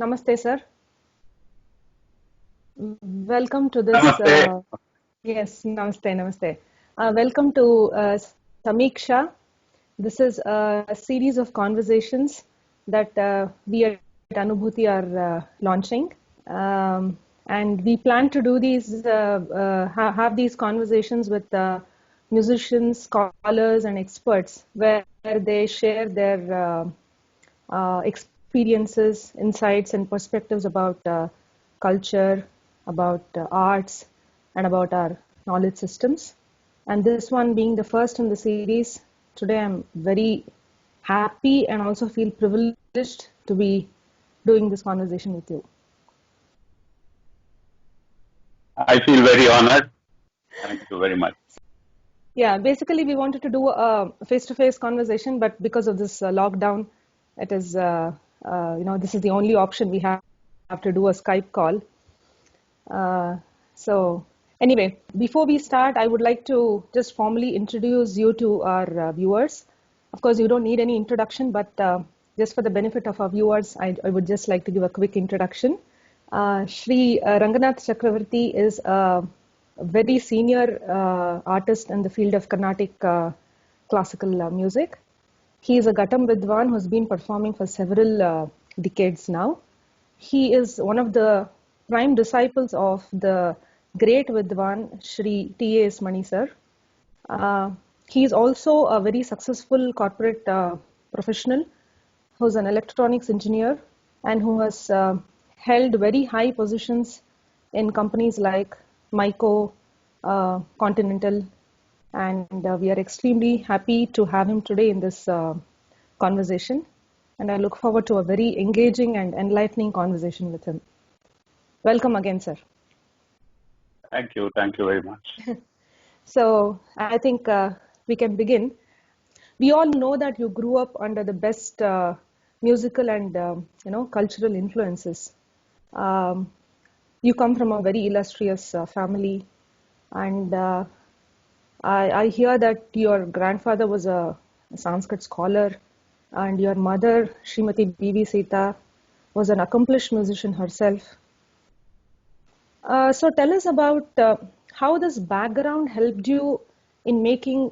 Namaste, sir. Welcome to this. Namaste. Yes, namaste. Welcome to Sameeksha. This is a series of conversations that we at Anubhooti are launching. And we plan to do these, have these conversations with musicians, scholars, and experts where they share their experiences, insights, and perspectives about culture, about arts, and about our knowledge systems. And this one being the first in the series, today I'm very happy and also feel privileged to be doing this conversation with you. I feel very honored. Thank you very much. Yeah, basically we wanted to do a face-to-face conversation, but because of this lockdown, it is, this is the only option we have to do a Skype call. So anyway, before we start, I would like to just formally introduce you to our viewers. Of course, you don't need any introduction, but just for the benefit of our viewers, I would just like to give a quick introduction. Shri Ranganatha Chakravarthi is a very senior artist in the field of Carnatic classical music. He is a Ghatam Vidwan who's been performing for several decades now. He is one of the prime disciples of the great Vidwan, Shri T.A.S. Mani sir. He is also a very successful corporate professional who's an electronics engineer and who has held very high positions in companies like Myco, Continental, and we are extremely happy to have him today in this conversation. And I look forward to a very engaging and enlightening conversation with him. Welcome again, sir. Thank you very much. So I think we can begin. We all know that you grew up under the best musical and cultural influences. You come from a very illustrious family, and I hear that your grandfather was a Sanskrit scholar, and your mother, Srimati B.V. Sita, was an accomplished musician herself. So tell us about how this background helped you in making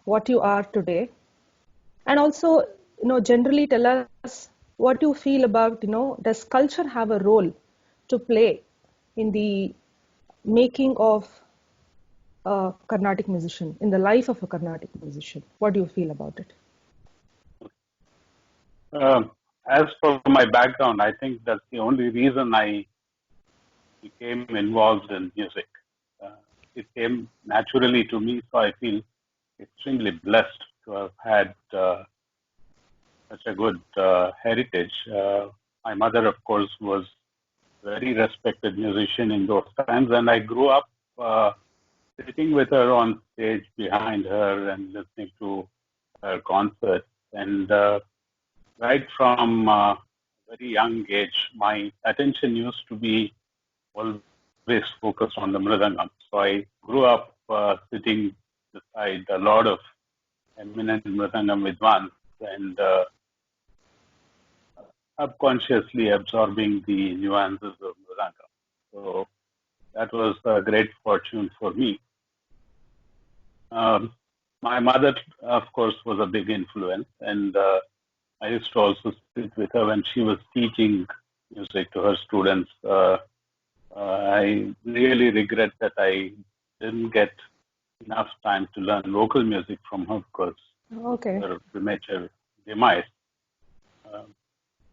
what you are today, and also, generally tell us what you feel about, does culture have a role to play in the making of a Carnatic musician, in the life of a Carnatic musician? What do you feel about it? As for my background, I think that's the only reason I became involved in music. It came naturally to me, so I feel extremely blessed to have had such a good heritage. My mother, of course, was a very respected musician in those times, and I grew up sitting with her on stage behind her and listening to her concerts. And right from a very young age, my attention used to be always focused on the Mridangam. So I grew up sitting beside a lot of eminent Mridangam Vidwans and subconsciously absorbing the nuances of Mridangam. So that was a great fortune for me. My mother, of course, was a big influence, and I used to also sit with her when she was teaching music to her students. I really regret that I didn't get enough time to learn local music from her because of her premature demise.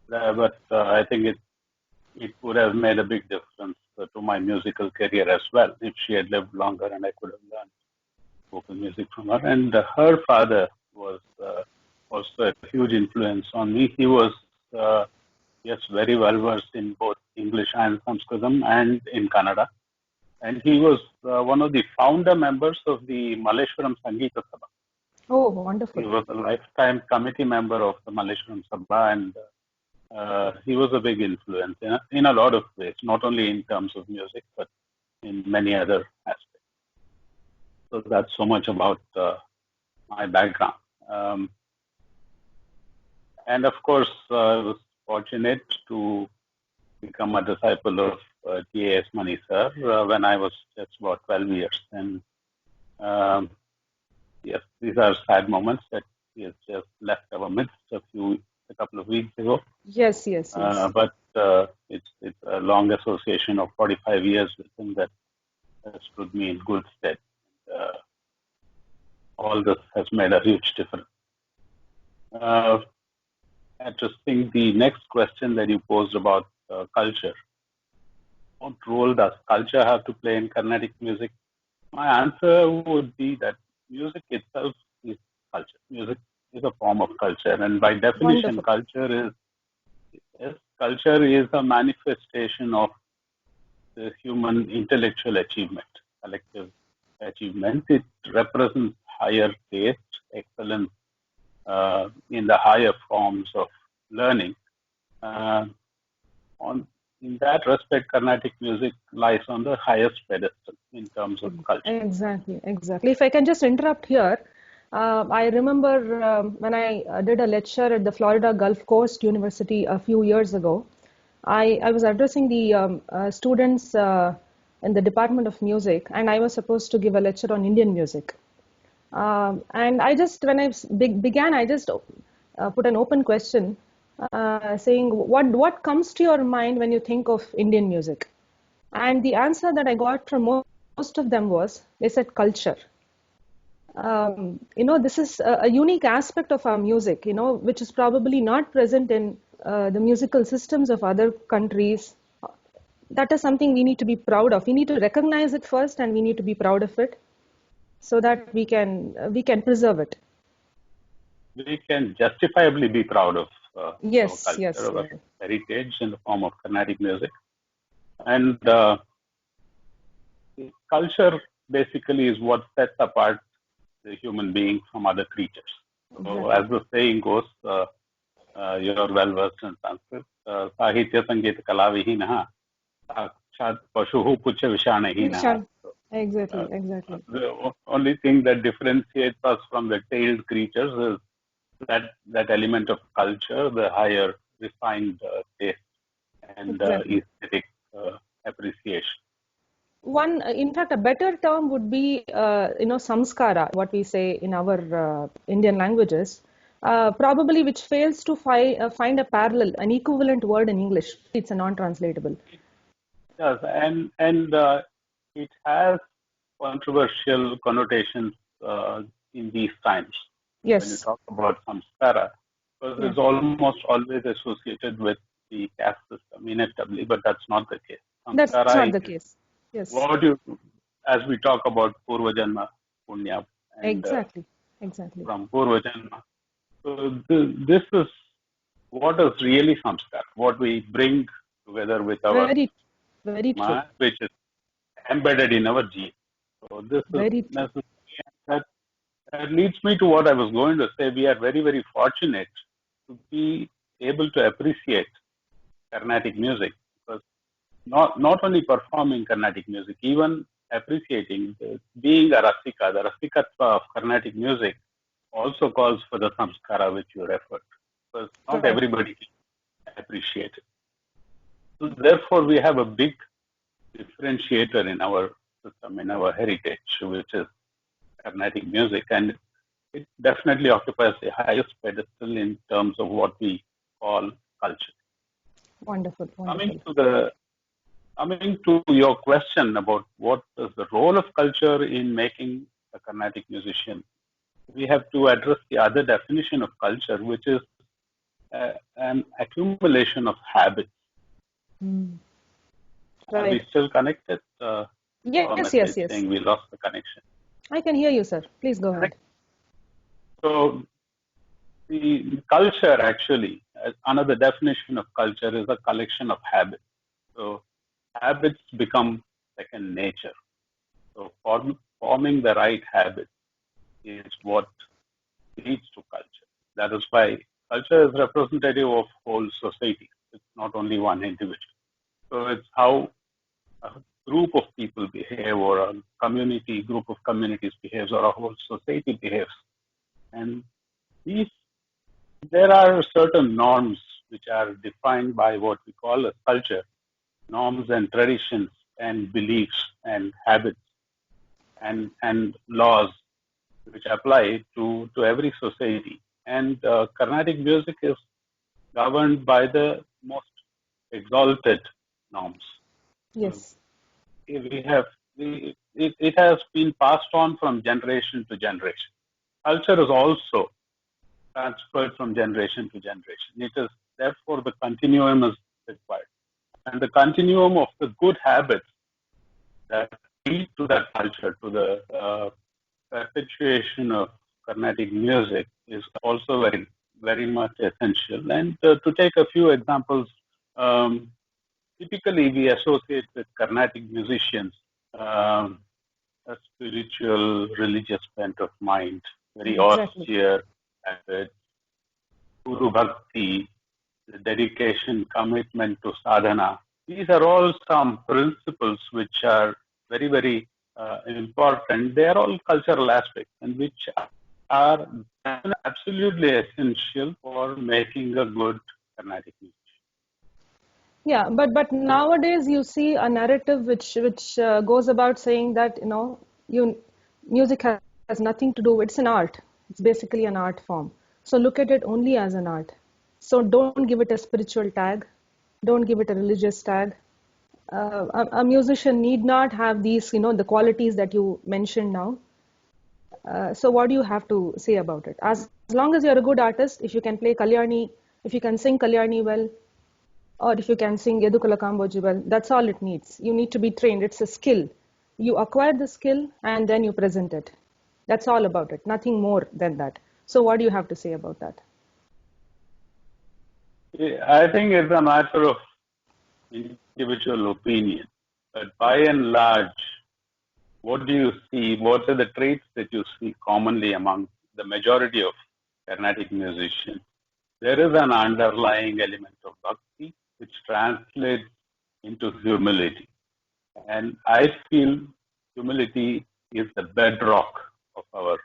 But I think it would have made a big difference to my musical career as well if she had lived longer and I could have learned local music from her. And her father was also a huge influence on me. He was very well versed in both English and Sanskritam and in Kannada. And he was one of the founder members of the Malleshwaram Sangeeta Sabha. Oh, wonderful. He was a lifetime committee member of the Malleshwaram Sabha, and he was a big influence in a lot of ways, not only in terms of music, but in many other aspects. So that's so much about my background. And of course, I was fortunate to become a disciple of T.A.S. Mani sir when I was just about 12 years. And yes, these are sad moments that he has just left our midst a couple of weeks ago. Yes, yes, yes. But it's a long association of 45 years with him that has stood me in good stead. All this has made a huge difference. Interesting. The next question that you posed about culture. What role does culture have to play in Carnatic music? My answer would be that music itself is culture. Music is a form of culture, and by definition, Wonderful. culture is a manifestation of the human intellectual achievement, collective achievement. It represents higher taste, excellence in the higher forms of learning. In that respect, Carnatic music lies on the highest pedestal in terms of culture. Exactly, exactly. If I can just interrupt here, I remember when I did a lecture at the Florida Gulf Coast University a few years ago. I was addressing the students in the Department of Music, and I was supposed to give a lecture on Indian music. And I just, when began, I just put an open question saying, what comes to your mind when you think of Indian music? And the answer that I got from most of them was, they said culture. This is a unique aspect of our music, which is probably not present in the musical systems of other countries. That is something we need to be proud of. We need to recognize it first, and we need to be proud of it, so that we can preserve it. We can justifiably be proud of our Yes, culture, yes, our yes. heritage in the form of Carnatic music. And culture basically is what sets apart the human being from other creatures. So, Exactly. as the saying goes, you're well versed in Sanskrit. Sahitya Sangeeta Kalavihinaha, Sakshat Pashuhu Pucha Vishanahinaha. Vishan. Exactly, exactly. The only thing that differentiates us from the tailed creatures is that element of culture, the higher refined taste and Exactly. aesthetic appreciation. In fact, a better term would be, samskara, what we say in our Indian languages, probably which fails to find a parallel, an equivalent word in English. It's a non-translatable. Yes, and it has controversial connotations in these times. When you Yes. talk about samskara, because Yeah. it's almost always associated with the caste system inevitably, but that's not the case. That's not Samskara the is case. Yes. what you, as we talk about Purva Janma Punya and Exactly. Exactly. from Purva Janma. So this is what is really samskara, what we bring together with our Very, very true. mind, which is embedded in our gene. So this is Very true. necessary. That leads me to what I was going to say. We are very, very fortunate to be able to appreciate Carnatic music, because not only performing Carnatic music, even appreciating, being a Rasika, the Rasikatva of Carnatic music also calls for the samskara which you referred to, because not Correct. everybody can appreciate it. So therefore, we have a big differentiator in our system, in our heritage, which is Carnatic music, and it definitely occupies the highest pedestal in terms of what we call culture. Wonderful. Coming Wonderful. to the Coming to your question about what is the role of culture in making a Carnatic musician, we have to address the other definition of culture, which is an accumulation of habits. Mm. Are we Right. still connected? A Yes, yes, message yes. saying we lost the connection. I can hear you, sir. Please go ahead. Correct. So the culture actually, another definition of culture is a collection of habits. So habits become second nature. So forming the right habits is what leads to culture. That is why culture is representative of whole society. It's not only one individual. So it's how a group of people behave, or a group of communities behaves, or a whole society behaves. And these, there are certain norms which are defined by what we call a culture, norms and traditions and beliefs and habits and laws which apply to every society. And Carnatic music is governed by the most exalted norms. Yes. We have it has been passed on from generation to generation. Culture is also transferred from generation to generation. It is therefore the continuum is required, and the continuum of the good habits that lead to that culture, to the perpetuation of Carnatic music, is also very, very much essential. And to take a few examples, typically we associate with Carnatic musicians a spiritual, religious bent of mind, very austere habits, Guru Bhakti, the dedication, commitment to sadhana. These are all some principles which are very, very important. They are all cultural aspects and which are absolutely essential for making a good Carnatic music. Yeah, but nowadays you see a narrative which goes about saying that music has nothing to do. It's an art. It's basically an art form. So look at it only as an art. So don't give it a spiritual tag. Don't give it a religious tag. A musician need not have these, the qualities that you mentioned now. So what do you have to say about it? As long as you're a good artist, if you can play Kalyani, if you can sing Kalyani well, or if you can sing Yedukala Kamboji well, that's all it needs. You need to be trained. It's a skill. You acquire the skill and then you present it. That's all about it. Nothing more than that. So what do you have to say about that? I think it's a matter of individual opinion. But by and large, what do you see? What are the traits that you see commonly among the majority of Carnatic musicians? There is an underlying element of bhakti which translates into humility. And I feel humility is the bedrock of our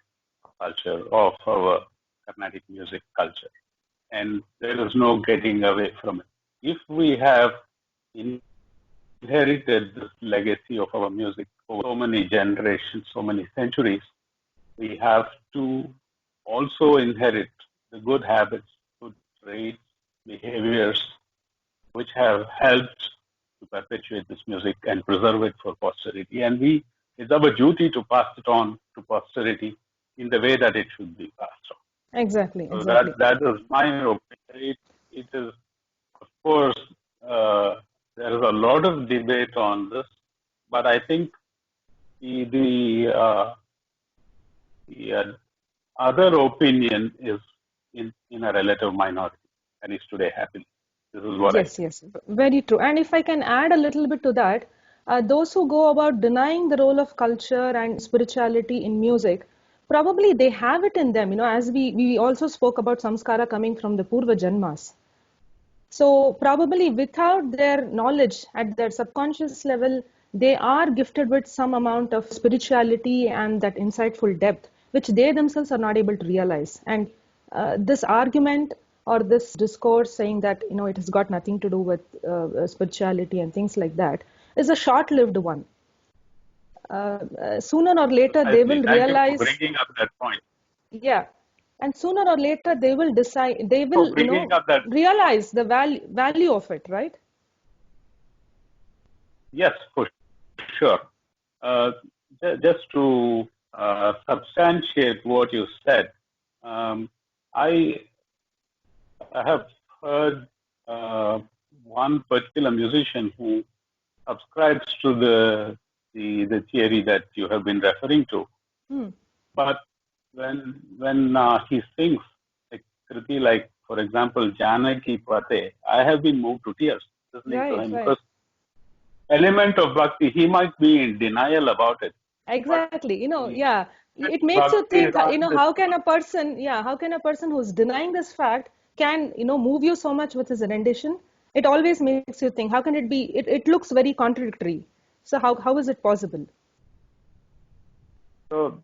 culture, of our Carnatic music culture. And there is no getting away from it. If we have inherited this legacy of our music over so many generations, so many centuries, we have to also inherit the good habits, good traits, behaviors, which have helped to perpetuate this music and preserve it for posterity. And it's our duty to pass it on to posterity in the way that it should be passed on. Exactly. So that is my opinion. It is, of course, there is a lot of debate on this, but I think the other opinion is in a relative minority, and is today happily. This is what Yes, very true. And if I can add a little bit to that, those who go about denying the role of culture and spirituality in music, probably they have it in them, as we also spoke about samskara coming from the Purva Janmas. So probably without their knowledge at their subconscious level, they are gifted with some amount of spirituality and that insightful depth, which they themselves are not able to realize. And this argument or this discourse saying that it has got nothing to do with spirituality and things like that is a short-lived one. Sooner or later they will realize. Thank you for bringing up that point. Yeah, and sooner or later they will decide. They will realize the value of it, right? Yes, for sure. Just to substantiate what you said, I have heard one particular musician who subscribes to the theory that you have been referring to. But when he sings like Kriti, like for example Janaki Pate, I have been moved to tears listening to him because element of bhakti, he might be in denial about it. Exactly, it makes you think, how can a person who's denying this fact can, move you so much with his rendition? It always makes you think, how can it be? It looks very contradictory. So how is it possible? So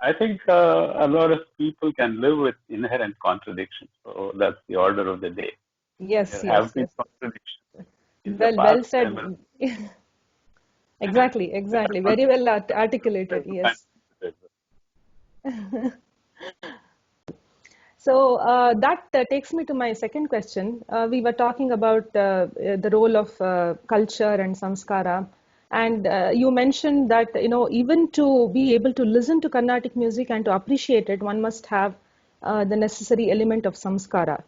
I think a lot of people can live with inherent contradictions. So that's the order of the day. Yes. There have been contradictions. in the Well past. said. Exactly, exactly. Very well articulated. Yes. So that takes me to my second question. We were talking about the role of culture and samskara, and you mentioned that even to be able to listen to Carnatic music and to appreciate it, one must have the necessary element of samskara.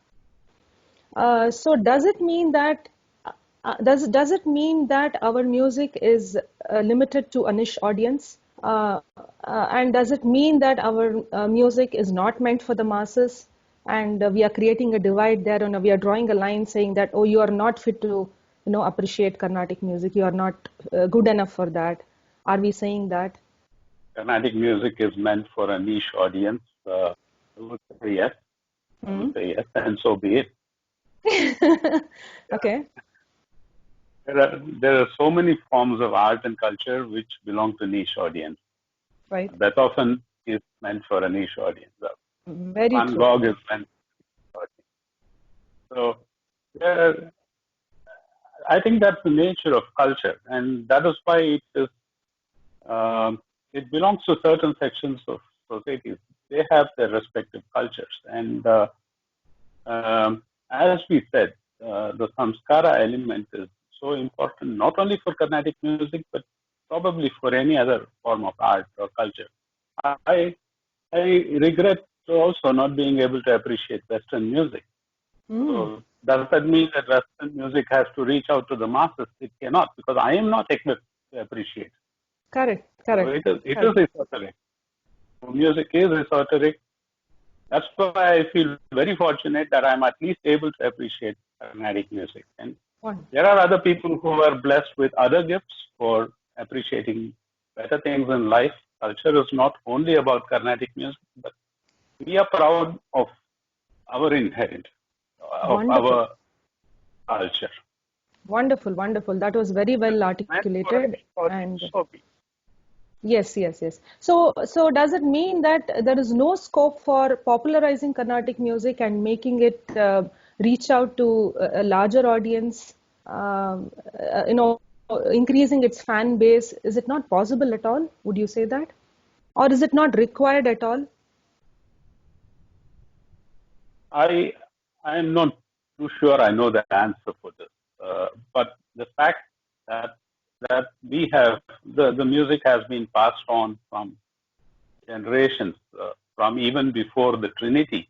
So does it mean that our music is limited to a niche audience? And does it mean that our music is not meant for the masses? And we are creating a divide there, and we are drawing a line saying that, oh, you are not fit to, appreciate Carnatic music. You are not good enough for that. Are we saying that? Carnatic music is meant for a niche audience. I would say yes. I would say yes, and so be it. Okay. There are so many forms of art and culture which belong to niche audience. Right. Beethoven is meant for a niche audience. Very Van true. Gogh is meant for a niche audience. So I think that's the nature of culture, and that is why it belongs to certain sections of societies. They have their respective cultures, and as we said, the samskara element is so important not only for Carnatic music but probably for any other form of art or culture. I I regret also not being able to appreciate Western music. So does that mean that Western music has to reach out to the masses? It cannot, because I am not equipped to appreciate. Correct. So Correct. it is esoteric. Music is esoteric. That's why I feel very fortunate that I'm at least able to appreciate Carnatic music. And there are other people who are blessed with other gifts for appreciating better things in life. Culture is not only about Carnatic music, but we are proud of our inherent, of Wonderful. our culture. Wonderful, wonderful. That was very well articulated. And yes, yes, yes. So does it mean that there is no scope for popularizing Carnatic music and making it reach out to a larger audience, you know, increasing its fan base? Is it not possible at all? Would you say that? Or is it not required at all? I am not too sure I know the answer for this, but the fact that we have the music has been passed on from generations, from even before the Trinity,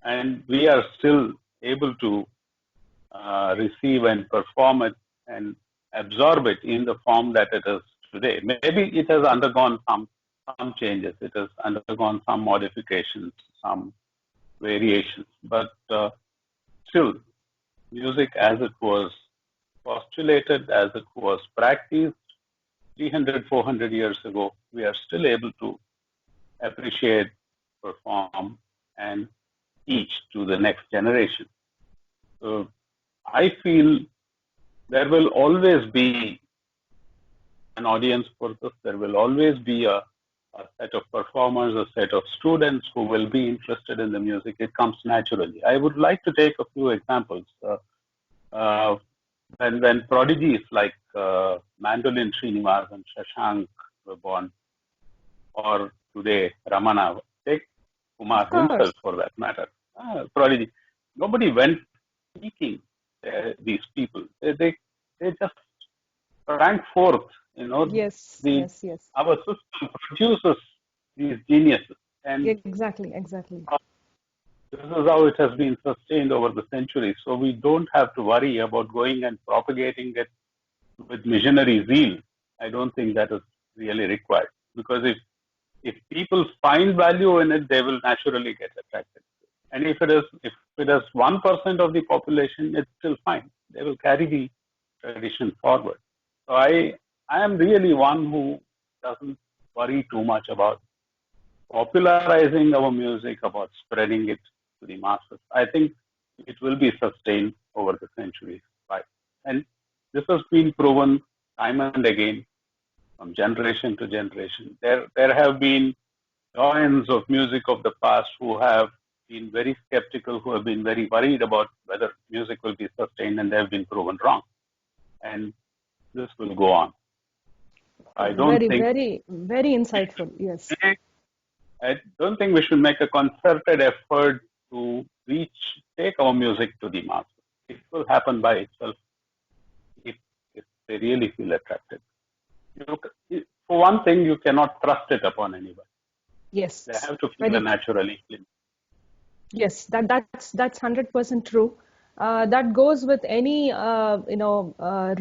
and we are still able to receive and perform it and absorb it in the form that it is today. Maybe it has undergone some changes, it has undergone some modifications, some variations, but still, music as it was postulated, as it was practiced 300, 400 years ago, we are still able to appreciate, perform, and teach to the next generation. So I feel there will always be an audience for this. There will always be a set of performers, a set of students who will be interested in the music. It comes naturally. I would like to take a few examples. When prodigies like Mandolin Srinivas and Shashank were born, or today Ramana, take Kumar Of course. himself for that matter, prodigy. Nobody went seeking these people. They just rank forth. Yes, The yes, yes. our system produces these geniuses, and Exactly, exactly. this is how it has been sustained over the centuries. So we don't have to worry about going and propagating it with missionary zeal. I don't think that is really required, because if people find value in it, they will naturally get attracted. And if it is 1% of the population, it's still fine. They will carry the tradition forward. So I am really one who doesn't worry too much about popularizing our music, about spreading it to the masses. I think it will be sustained over the centuries. Right? And this has been proven time and again from generation to generation. There have been giants of music of the past who have been very skeptical, who have been very worried about whether music will be sustained, and they have been proven wrong. and this will go on. I don't Very, think very, very insightful. Yes. I don't think we should make a concerted effort to take our music to the masses. It will happen by itself if they really feel attracted. For one thing, you cannot thrust it upon anybody. Yes. They have to feel naturally. Yes, that's 100% true. That goes with any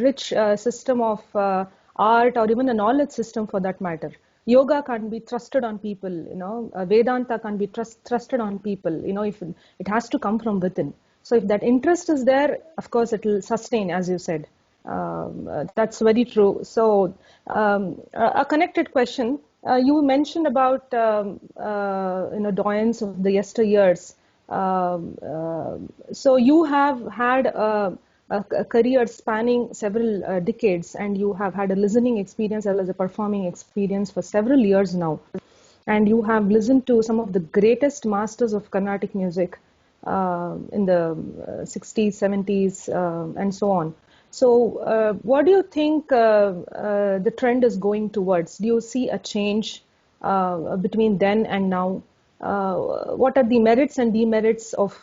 rich system of art or even a knowledge system for that matter. Yoga can be trusted on people, Vedanta can be trusted on people, if it has to come from within. So if that interest is there, of course it will sustain, as you said. That's very true. So a connected question. You mentioned about doyens of the yesteryears. So you have had a career spanning several decades, and you have had a listening experience as well as a performing experience for several years now. And you have listened to some of the greatest masters of Carnatic music in the 60s, 70s, and so on. So what do you think the trend is going towards? Do you see a change between then and now? What are the merits and demerits of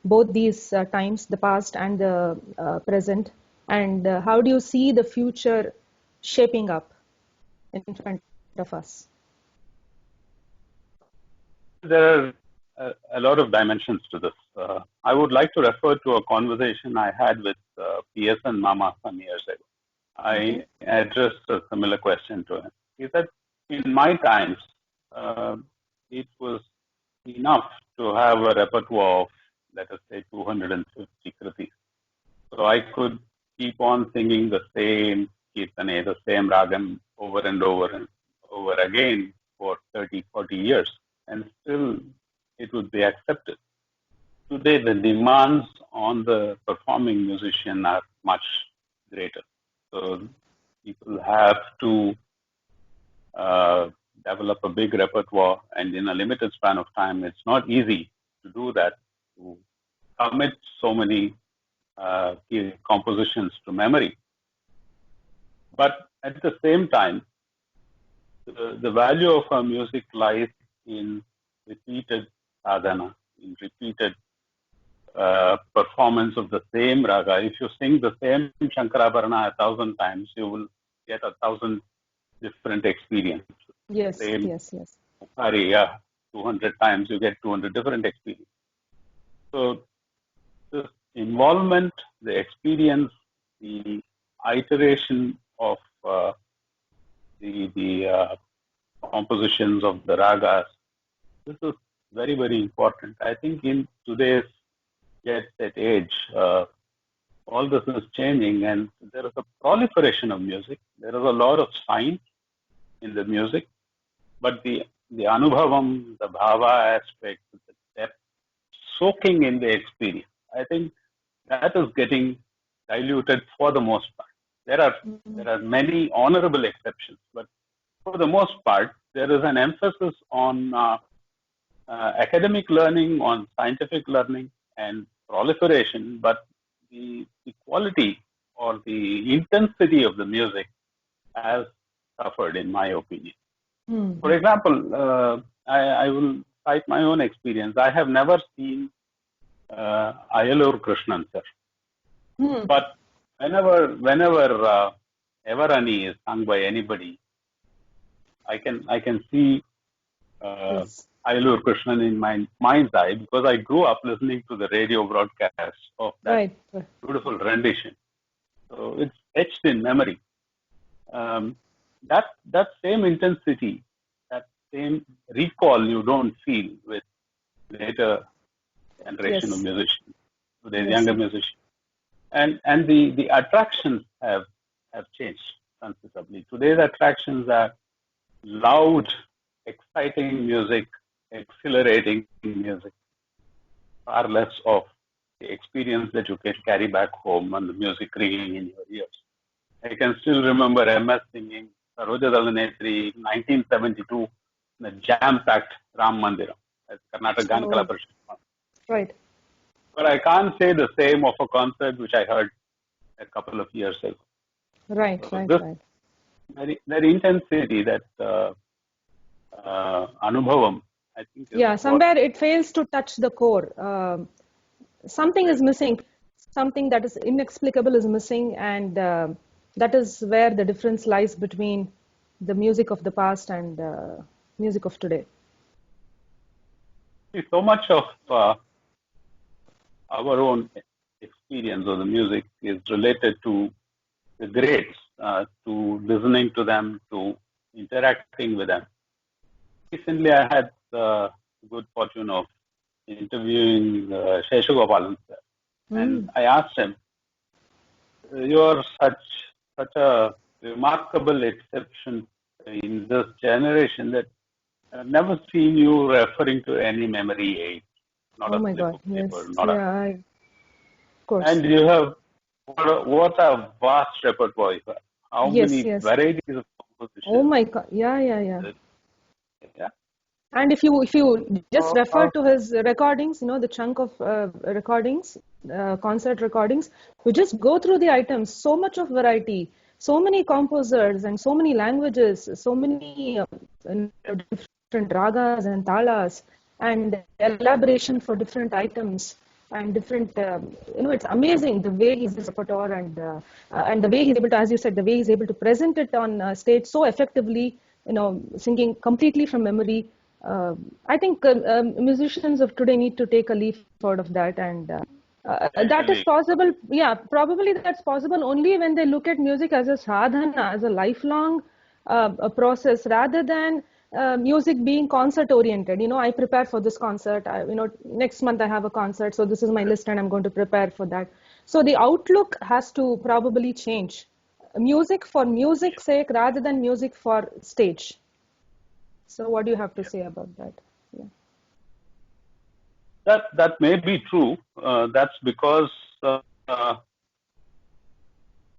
both these times, the past and the present? And how do you see the future shaping up in front of us? There are a lot of dimensions to this. I would like to refer to a conversation I had with PSN Mama some years ago. I addressed a similar question to him. He said, in my times, it was enough to have a repertoire of, let us say, 250 kritis. So I could keep on singing the same kirtane, the same ragam over and over again for 30, 40 years, and still it would be accepted. Today, the demands on the performing musician are much greater. So people have to develop a big repertoire, and in a limited span of time, it's not easy to do that, to commit so many compositions to memory. But at the same time, the value of our music lies in repeated sadhana, in repeated performance of the same raga. If you sing the same Shankarabharana 1,000 times, you will get 1,000 different experiences. Yes, same yes. Ariya, 200 times, you get 200 different experiences. So the involvement, the experience, the iteration of the compositions of the ragas, this is very, very important. I think in today's jet set age, all this is changing, and there is a proliferation of music. There is a lot of science in the music, but the anubhavam, the bhava aspect, the depth, soaking in the experience, I think that is getting diluted for the most part. There are many honorable exceptions, but for the most part, there is an emphasis on academic learning, on scientific learning and proliferation, but the quality or the intensity of the music has suffered, in my opinion. For example, I will cite my own experience. I have never seen Ayalur Krishnan, sir. But whenever Everani is sung by anybody, I can see Ayalur Krishnan in my mind's eye, because I grew up listening to the radio broadcast of that beautiful rendition. So it's etched in memory. That same intensity, that same recall you don't feel with later generation of musicians, today's younger musicians. And the attractions have changed considerably. Today's attractions are loud, exciting music, exhilarating music, far less of the experience that you can carry back home and the music ringing in your ears. I can still remember MS singing Saroja Dalanetri 1972 in a jam-packed Ram Mandiram at Karnataka Gankala Parishad. Right. But I can't say the same of a concert which I heard a couple of years ago. Right, So right, this right. very intensity, that anubhavam, I think, is Yeah, what. somewhere it fails to touch the core. Something is missing. Something that is inexplicable is missing, and that is where the difference lies between the music of the past and music of today. See, so much of our own experience of the music is related to the greats, to listening to them, to interacting with them. Recently, I had the good fortune of interviewing Sheshagopalan sir, and I asked him, "You are such a remarkable exception in this generation that I've never seen you referring to any memory aid, not Oh a my slip God, of paper, yes, not a." yeah, of course. And you have what a vast repertoire. How Yes, many yes. varieties of Oh compositions? my God, yeah, yeah, yeah. Yeah. And if you just refer Uh, to his recordings, the chunk of recordings, concert recordings, you just go through the items. So much of variety, so many composers and so many languages, so many different ragas and talas, and elaboration for different items and different. It's amazing the way he's repertoire and the way he's able to, as you said, the way he's able to present it on stage so effectively. Singing completely from memory. I think musicians of today need to take a leaf out of that, and that is Essentially, possible. Yeah, probably that's possible only when they look at music as a sadhana, as a lifelong a process, rather than music being concert oriented. I prepare for this concert. Next month I have a concert, so this is my list, and I'm going to prepare for that. So the outlook has to probably change. Music for music's sake rather than music for stage. So what do you have to say about that? Yeah. that may be true. That's because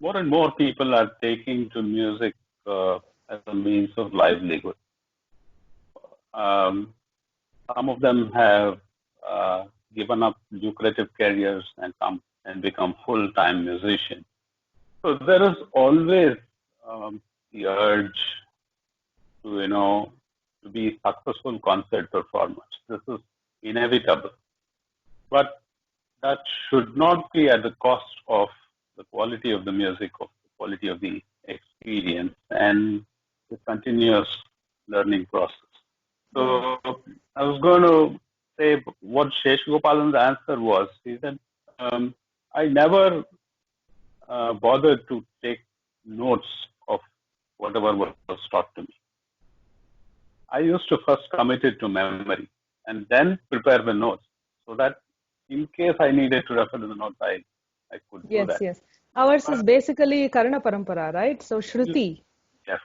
more and more people are taking to music as a means of livelihood. Um, some of them have given up lucrative careers and come and become full-time musicians. So there is always the urge to to be successful concert performers. This is inevitable, but that should not be at the cost of the quality of the music, of the quality of the experience, and the continuous learning process. So I was going to say what Shesh Gopalan's answer was. He said, I never bothered to take notes of whatever was taught to me. I used to first commit it to memory and then prepare the notes so that in case I needed to refer to the notes, I could do Yes, that. yes. Ours is But basically Karana Parampara, right? So Shruti. yes,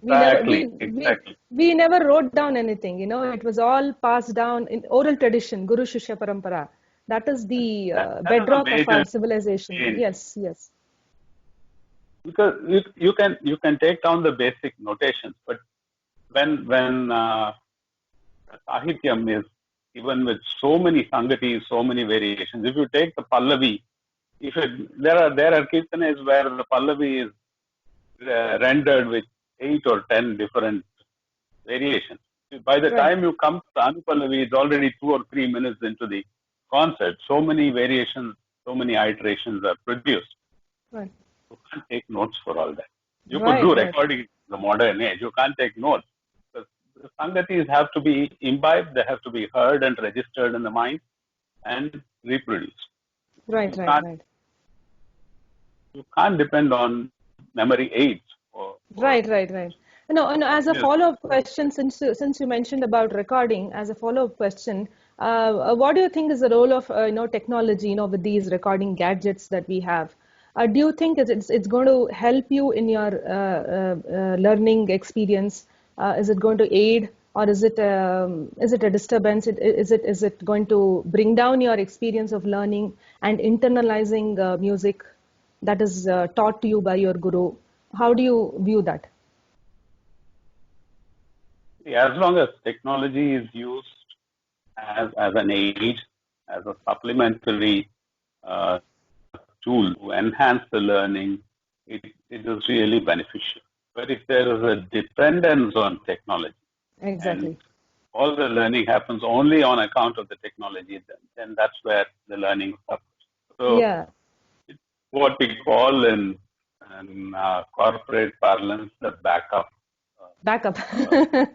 We never exactly, exactly. we never wrote down anything. It was all passed down in oral tradition, Guru Shishya Parampara. That is the That is a bedrock of major our civilization. change Yes, yes. because you can take down the basic notations, but when Sahityam is even with so many sangatis, so many variations. If you take the Pallavi, there are kirtanas where the Pallavi is rendered with 8 or 10 different variations. By the Right, time you come to the Anupallavi, it's already 2 or 3 minutes into the concert. So many variations, so many iterations are produced. right, You can't take notes for all that. You could right, do right. recording in the modern age. You can't take notes. The sangatis have to be imbibed, they have to be heard and registered in the mind and reproduced. Right, You right, can't right. you can't depend on memory aids for Right, right, right. No, as a music. follow-up question, since you mentioned about recording, as a follow-up question, what do you think is the role of technology, with these recording gadgets that we have? Do you think it's going to help you in your learning experience? Is it going to aid, or is it a disturbance? Is it going to bring down your experience of learning and internalizing music that is taught to you by your guru? How do you view that? As long as technology is used as an aid, as a supplementary uh, tool to enhance the learning, it is really beneficial. But if there is a dependence on technology and Exactly. all the learning happens only on account of the technology, then that's where the learning suffers. So Yeah. it's what we call in corporate parlance the backup. Backup. Uh,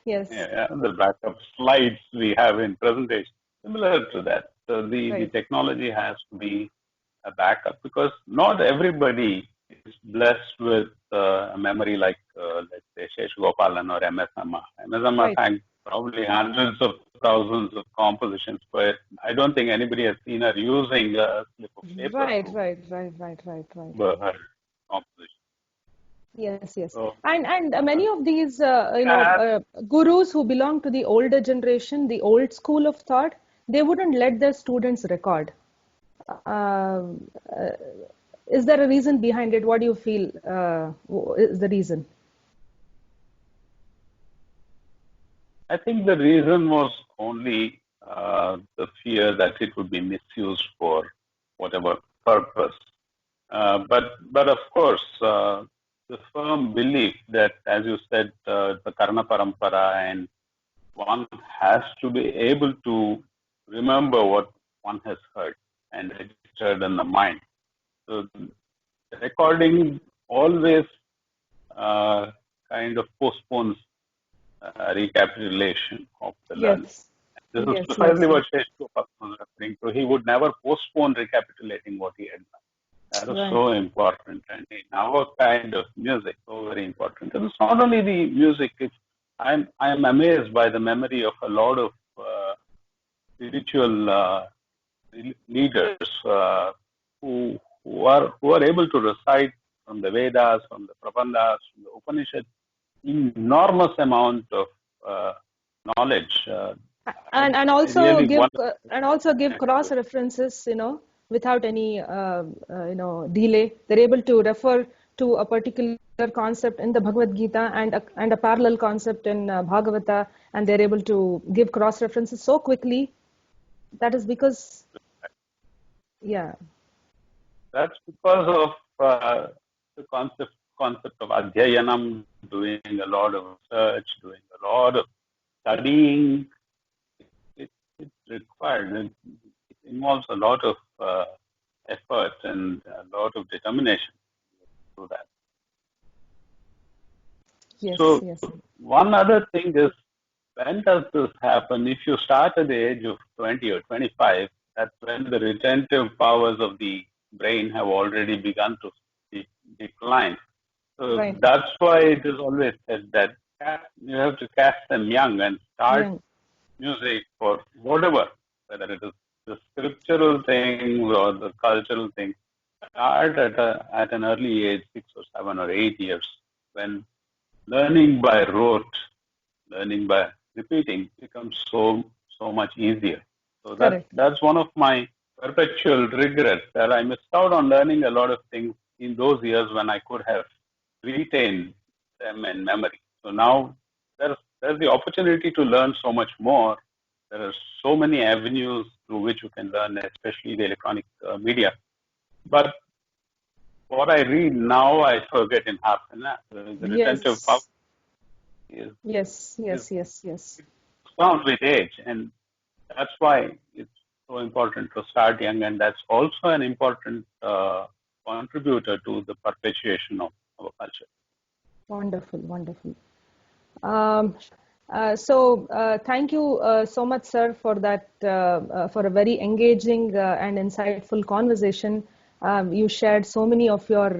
Yes. yeah, the backup slides we have in presentation, similar to that. So the Right. technology has to be a backup because not everybody is blessed with a memory like, let's say, Shesh Gopalan or MS Amma. MS Amma Right. sang probably hundreds of thousands of compositions, but I don't think anybody has seen her using a slip of paper Right. to Right. Right. Right. Right. Right. her composition. Yes. Yes. So, And uh, many of these, yeah, gurus who belong to the older generation, the old school of thought, they wouldn't let their students record. Um, uh, is there a reason behind it? What do you feel is the reason? I think the reason was only the fear that it would be misused for whatever purpose. But of course, the firm belief that, as you said, the Karna Parampara, and one has to be able to remember what one has heard and registered in the mind. So recording always uh, kind of postpones recapitulation of the learning. Yes. This is Yes. precisely Yes. what Shesh Gopal was referring to. He would never postpone recapitulating what he had done. That is Right. so important, and in our kind of music, so very important. And it's not only the music. I'm amazed by the memory of a lot of spiritual leaders who are able to recite from the Vedas, from the Prabandhas, from the Upanishads, enormous amount of uh, knowledge. And I also really give want. cross references, without any delay. They're able to refer to a particular concept in the Bhagavad Gita and a parallel concept in Bhagavata, and they're able to give cross references so quickly. That is because, yeah. That's because of the concept of adhyayanam, doing a lot of research, doing a lot of studying. It's required. It involves a lot of effort and a lot of determination to do that. Yes, So yes. one other thing is, when does this happen? If you start at the age of 20 or 25, that's when the retentive powers of the brain have already begun to decline. So Right. that's why it is always said that you have to catch them young and start Young. music for whatever, whether it is the scriptural things or the cultural things. Start at an early age, 6 or 7 or 8 years, when learning by rote, learning by repeating becomes so much easier. So Correct. that's one of my perpetual regrets, that I missed out on learning a lot of things in those years when I could have retained them in memory. So now there's the opportunity to learn so much more. There are so many avenues through which you can learn, especially the electronic media. But what I read now, I forget in half an hour. The retentive power Yes. is, Yes. is Yes. Yes. Yes. comes with age, and that's why it's so important to start young, and that's also an important contributor to the perpetuation of our culture. Wonderful. Wonderful. Um, thank you so much, sir, for that, for a very engaging and insightful conversation. You shared so many of your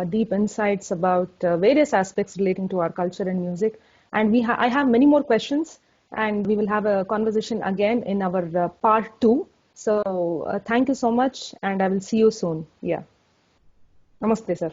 deep insights about various aspects relating to our culture and music. And I have many more questions, and we will have a conversation again in our part two. So thank you so much, and I will see you soon. Yeah. Namaste, sir.